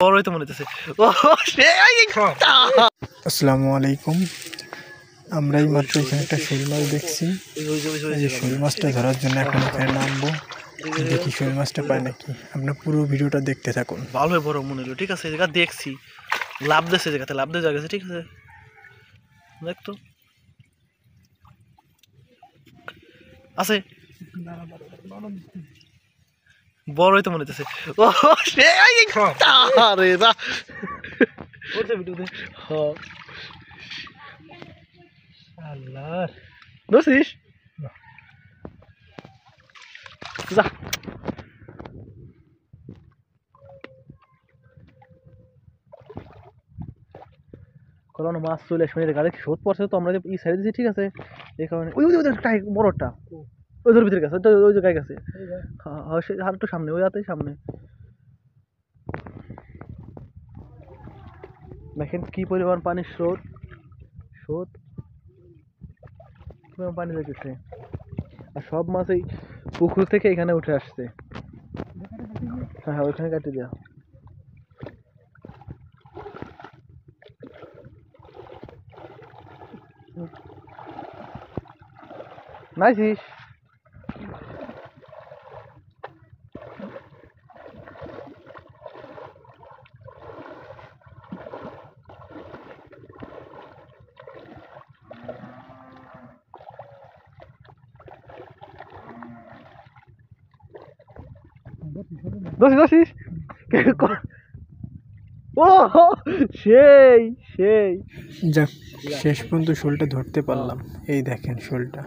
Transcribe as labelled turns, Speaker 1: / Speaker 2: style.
Speaker 1: বড়ই তো মনে হচ্ছে।
Speaker 2: আসসালামু আলাইকুম। আমরা এই মাত্র এখানে একটা শোল মাছ দেখছি। এই শোল মাছটা ধরার জন্য এখন এখানে নামবো, দেখি শোল মাছটা পায় নাকি। আপনার পুরো ভিডিওটা দেখতে থাকুন।
Speaker 1: ভালোই বড় মনে হলো। ঠিক আছে, এই জায়গা দেখছি লাভ দিয়েছে, জায়গাতে লাভ দিয়ে জায়গা। ঠিক আছে, দেখতো আছে বড়ই তো মনে হচ্ছে। আল্লাহ ধরছিস যা। কোনো মাছ চলে আসবে, গাড়ি শোধ পড়ছে তো আমরা ই সাইড দিচ্ছি। ঠিক আছে, এই কারণে ওই বড়টা ওই ধর ভিতরে গেছে, ওই জায়গায় গেছে। আর একটু সামনে, ওই হাতেই সামনে দেখেন কি পরিমাণ পানির স্রোত কি পরিমাণ পানি যেতেছে। আর সব মাছ এই পুকুর থেকে এখানে উঠে আসছে। হ্যাঁ হ্যাঁ, ওইখানে কাটি দেওয়া। নাইছিস দোষিস ও সেই সেই
Speaker 2: যাক, শেষ পর্যন্ত শোলটা ধরতে পারলাম। এই দেখেন শোলটা।